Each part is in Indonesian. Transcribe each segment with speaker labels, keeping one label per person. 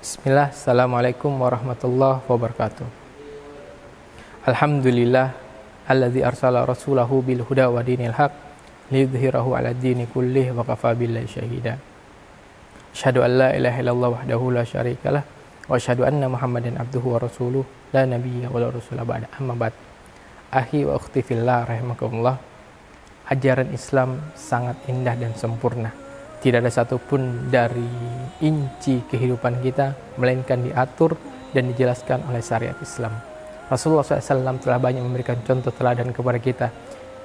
Speaker 1: Bismillah, Assalamualaikum warahmatullahi wabarakatuh. Alhamdulillah, alladzi arsala rasulahu bil huda wa dinil haq liyudhhirahu ala dini kullih wa kafa billahi syahida. Asyhadu an la ilaha illallah wahdahu la syarikalah wa asyhadu anna Muhammadan abduhu wa rasuluh la nabiyya wa la rasula ba'da. Amma ba'd. Akhi wa ukhti fillah rahimakumullah. Ajaran Islam sangat indah dan sempurna. Tidak ada satupun dari inci kehidupan kita melainkan diatur dan dijelaskan oleh syariat Islam. Rasulullah SAW telah banyak memberikan contoh teladan kepada kita,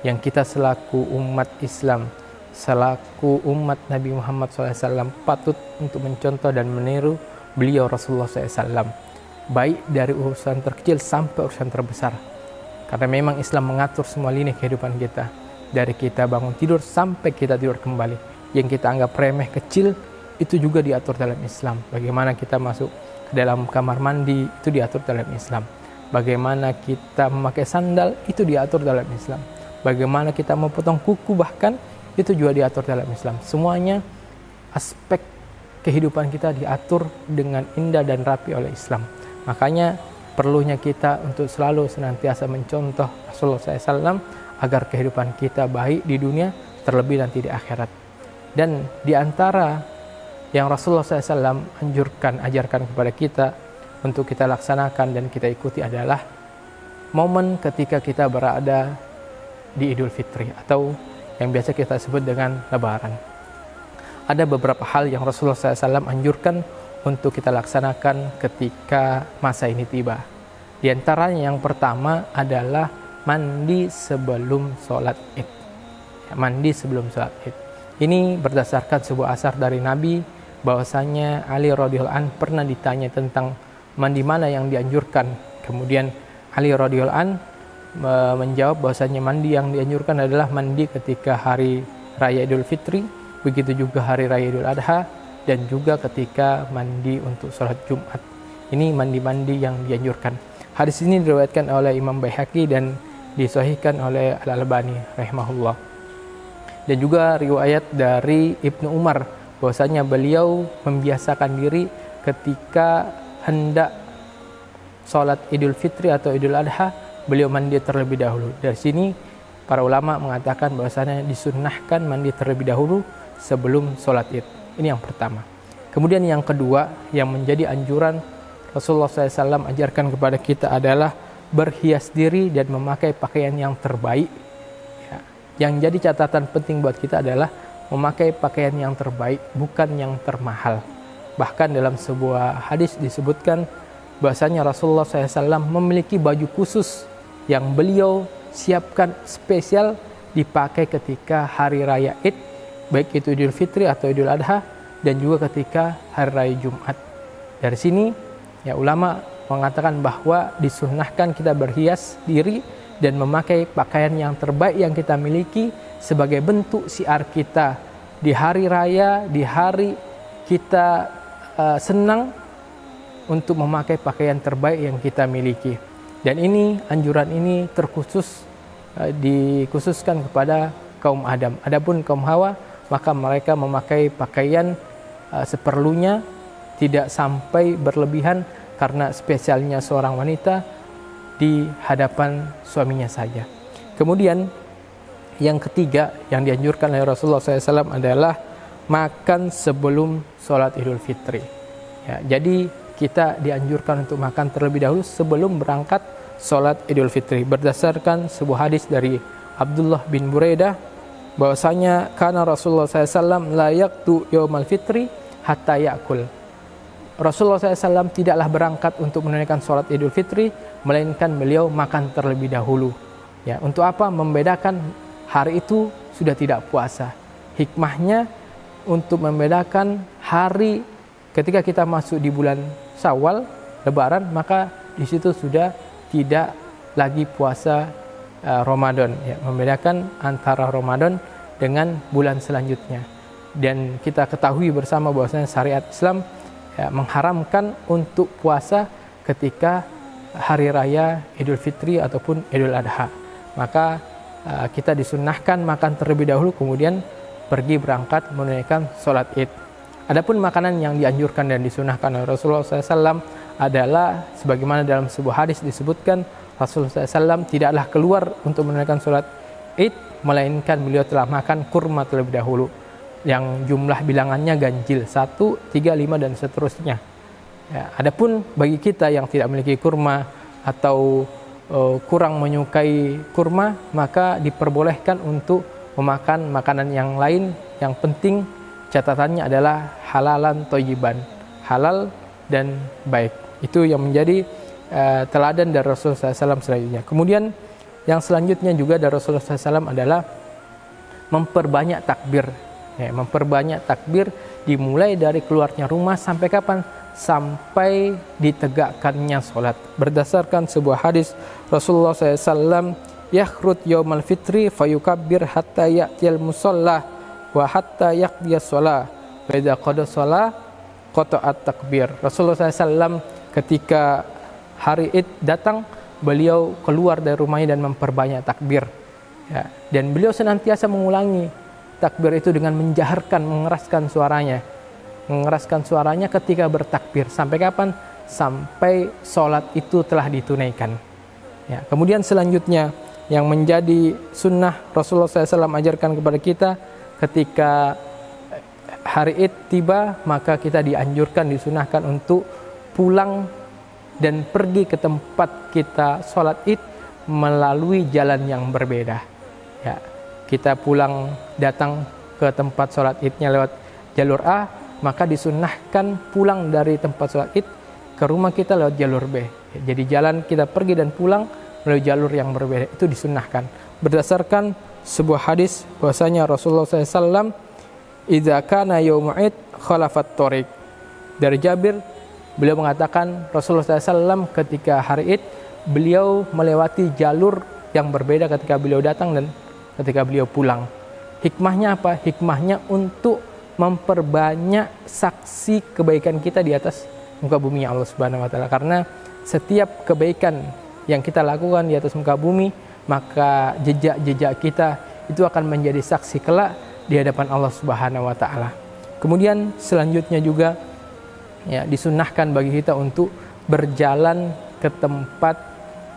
Speaker 1: yang kita selaku umat Islam, selaku umat Nabi Muhammad SAW patut untuk mencontoh dan meniru beliau Rasulullah SAW, baik dari urusan terkecil sampai urusan terbesar. Karena memang Islam mengatur semua lini kehidupan kita, dari kita bangun tidur sampai kita tidur kembali. Yang kita anggap remeh kecil itu juga diatur dalam Islam. Bagaimana kita masuk ke dalam kamar mandi itu diatur dalam Islam. Bagaimana kita memakai sandal itu diatur dalam Islam. Bagaimana kita memotong kuku bahkan itu juga diatur dalam Islam. Semuanya aspek kehidupan kita diatur dengan indah dan rapi oleh Islam. Makanya perlunya kita untuk selalu senantiasa mencontoh Rasulullah SAW agar kehidupan kita baik di dunia, terlebih nanti di akhirat. Dan di antara yang Rasulullah SAW ajarkan kepada kita untuk kita laksanakan dan kita ikuti adalah momen ketika kita berada di Idul Fitri atau yang biasa kita sebut dengan Lebaran. Ada beberapa hal yang Rasulullah SAW anjurkan untuk kita laksanakan ketika masa ini tiba. Di antaranya yang pertama adalah mandi sebelum sholat Id. Mandi sebelum sholat Id. Ini berdasarkan sebuah asar dari Nabi, bahwasanya Ali radhiyallahu an pernah ditanya tentang mandi mana yang dianjurkan. Kemudian Ali radhiyallahu an menjawab bahwasanya mandi yang dianjurkan adalah mandi ketika hari raya Idul Fitri, begitu juga hari raya Idul Adha, dan juga ketika mandi untuk sholat Jumat. Ini mandi-mandi yang dianjurkan. Hadis ini diriwayatkan oleh Imam Baihaqi dan disahihkan oleh Al-Albani rahimahullah. Dan juga riwayat dari Ibnu Umar bahwasanya beliau membiasakan diri ketika hendak sholat Idul Fitri atau Idul Adha, beliau mandi terlebih dahulu. Dari sini para ulama mengatakan bahwasanya disunnahkan mandi terlebih dahulu sebelum sholat Id. Ini yang pertama. Kemudian yang kedua yang menjadi anjuran Rasulullah SAW ajarkan kepada kita adalah berhias diri dan memakai pakaian yang terbaik. Yang jadi catatan penting buat kita adalah memakai pakaian yang terbaik, bukan yang termahal. Bahkan dalam sebuah hadis disebutkan bahwasanya Rasulullah SAW memiliki baju khusus yang beliau siapkan spesial dipakai ketika hari raya Id, baik itu Idul Fitri atau Idul Adha, dan juga ketika hari raya Jumat. Dari sini ya ulama mengatakan bahwa disunnahkan kita berhias diri dan memakai pakaian yang terbaik yang kita miliki sebagai bentuk syiar kita di hari raya, di hari kita senang untuk memakai pakaian terbaik yang kita miliki. Dan ini anjuran ini dikhususkan kepada kaum Adam. Adapun kaum Hawa maka mereka memakai pakaian seperlunya, tidak sampai berlebihan karena spesialnya seorang wanita di hadapan suaminya saja. Kemudian yang ketiga yang dianjurkan oleh Rasulullah SAW adalah makan sebelum sholat Idul Fitri. Ya, jadi kita dianjurkan untuk makan terlebih dahulu sebelum berangkat sholat Idul Fitri. Berdasarkan sebuah hadis dari Abdullah bin Buraidah bahwasanya karena Rasulullah SAW la yaqtu yaumal fitri hatta yakul. Rasulullah SAW tidaklah berangkat untuk menunaikan sholat Idul Fitri, melainkan beliau makan terlebih dahulu. Ya, untuk apa? Membedakan hari itu sudah tidak puasa. Hikmahnya untuk membedakan hari ketika kita masuk di bulan Syawal, Lebaran, maka di situ sudah tidak lagi puasa Ramadan. Ya, membedakan antara Ramadan dengan bulan selanjutnya. Dan kita ketahui bersama bahwasanya syariat Islam mengharamkan untuk puasa ketika hari raya Idul Fitri ataupun Idul Adha. Maka kita disunnahkan makan terlebih dahulu kemudian pergi berangkat menunaikan sholat Id. Adapun makanan yang dianjurkan dan disunahkan oleh Rasulullah SAW adalah sebagaimana dalam sebuah hadis disebutkan, Rasulullah SAW tidaklah keluar untuk menunaikan sholat Id, melainkan beliau telah makan kurma terlebih dahulu yang jumlah bilangannya ganjil 1, 3, 5 dan seterusnya. Ya, adapun bagi kita yang tidak memiliki kurma atau kurang menyukai kurma, maka diperbolehkan untuk memakan makanan yang lain. Yang penting catatannya adalah halalan thayyiban, halal dan baik. Itu yang menjadi teladan dari Rasulullah SAW selanjutnya. Kemudian yang selanjutnya juga dari Rasulullah SAW adalah memperbanyak takbir. Ya, memperbanyak takbir dimulai dari keluarnya rumah sampai kapan? Sampai ditegakkannya sholat. Berdasarkan sebuah hadis Rasulullah SAW, yakhrut yaumal fitri fayukabbir hatta ya'tiyal musalla wa hatta yaqdiyas sholah wa idha qada sholah qata'at takbir. Rasulullah SAW ketika hari Id datang, beliau keluar dari rumahnya dan memperbanyak takbir. Ya, dan beliau senantiasa mengulangi takbir itu dengan menjaharkan, mengeraskan suaranya ketika bertakbir. Sampai kapan? Sampai sholat itu telah ditunaikan. Ya, kemudian selanjutnya yang menjadi sunnah Rasulullah SAW ajarkan kepada kita, ketika hari Id tiba, maka kita dianjurkan, disunahkan untuk pulang dan pergi ke tempat kita sholat Id melalui jalan yang berbeda. Ya, kita pulang datang ke tempat sholat Idnya lewat jalur A, maka disunnahkan pulang dari tempat sholat Id ke rumah kita lewat jalur B. Jadi jalan kita pergi dan pulang melalui jalur yang berbeda itu disunnahkan. Berdasarkan sebuah hadis bahwasanya Rasulullah SAW, idza kana yaumul Id khalafat thoriq. Dari Jabir, beliau mengatakan Rasulullah SAW ketika hari Id beliau melewati jalur yang berbeda ketika beliau datang dan ketika beliau pulang. Hikmahnya apa? Hikmahnya untuk memperbanyak saksi kebaikan kita di atas muka bumi Allah Subhanahu wa taala. Karena setiap kebaikan yang kita lakukan di atas muka bumi, maka jejak-jejak kita itu akan menjadi saksi kelak di hadapan Allah Subhanahu wa taala. Kemudian selanjutnya juga ya, disunnahkan bagi kita untuk berjalan ke tempat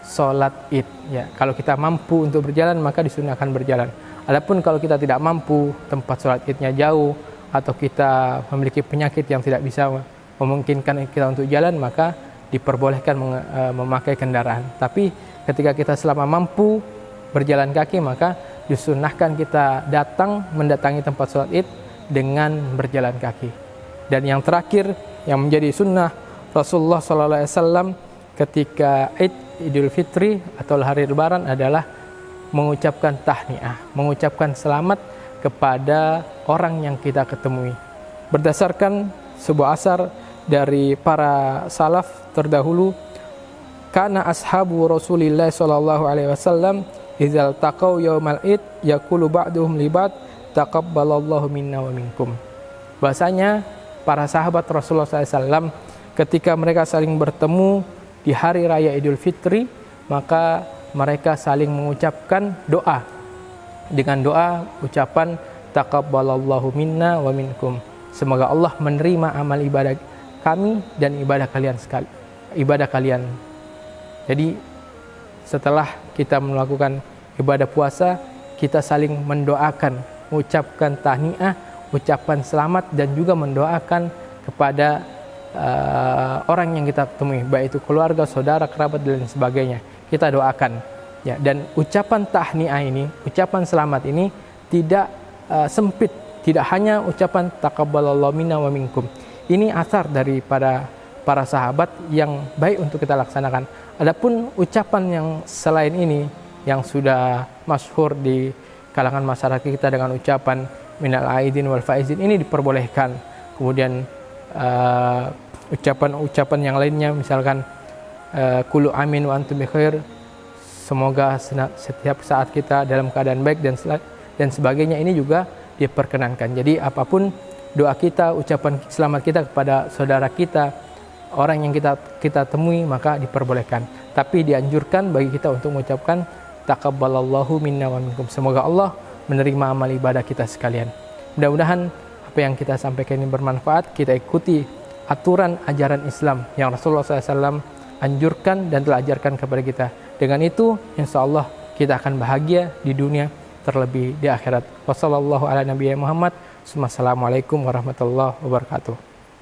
Speaker 1: sholat Id. Ya, kalau kita mampu untuk berjalan, maka disunnahkan berjalan. Adapun kalau kita tidak mampu, tempat sholat Idnya jauh, atau kita memiliki penyakit yang tidak bisa memungkinkan kita untuk jalan, maka diperbolehkan memakai kendaraan. Tapi ketika kita selama mampu berjalan kaki, maka disunnahkan kita mendatangi tempat sholat Id dengan berjalan kaki. Dan yang terakhir yang menjadi sunnah Rasulullah SAW ketika Idul Fitri atau hari Lebaran adalah mengucapkan tahniah, mengucapkan selamat kepada orang yang kita ketemui. Berdasarkan sebuah asar dari para salaf terdahulu, kana ashabu Rasulillah sallallahu alaihi wasallam idzal taqau yaumal id yaqulu ba'duhum li ba'd taqabbalallahu minna wa minkum. Bahasanya para sahabat Rasulullah SAW ketika mereka saling bertemu di hari raya Idul Fitri, maka mereka saling mengucapkan doa dengan doa ucapan taqabbalallahu minna wa minkum. Semoga Allah menerima amal ibadah kami dan ibadah kalian. Jadi setelah kita melakukan ibadah puasa, kita saling mendoakan, mengucapkan tahniah, ucapan selamat dan juga mendoakan kepada orang yang kita temui, baik itu keluarga, saudara, kerabat dan sebagainya. Kita doakan. Ya, dan ucapan tahniah ini, ucapan selamat ini tidak sempit, tidak hanya ucapan taqabbalallahu minna wa minkum. Ini asar dari para sahabat yang baik untuk kita laksanakan. Adapun ucapan yang selain ini yang sudah masyhur di kalangan masyarakat kita dengan ucapan minal aidin wal faizin, ini diperbolehkan. Kemudian ucapan-ucapan yang lainnya misalkan kullu amin wa antum bi khair, semoga setiap saat kita dalam keadaan baik dan sebagainya, ini juga diperkenankan. Jadi apapun doa kita, ucapan selamat kita kepada saudara kita, orang yang kita temui, maka diperbolehkan. Tapi dianjurkan bagi kita untuk mengucapkan taqabbalallahu minna wa minkum. Semoga Allah menerima amal ibadah kita sekalian. Mudah-mudahan apa yang kita sampaikan ini bermanfaat, kita ikuti aturan ajaran Islam yang Rasulullah SAW anjurkan dan telah ajarkan kepada kita. Dengan itu, insya Allah kita akan bahagia di dunia, terlebih di akhirat. Wassalamualaikum warahmatullahi wabarakatuh.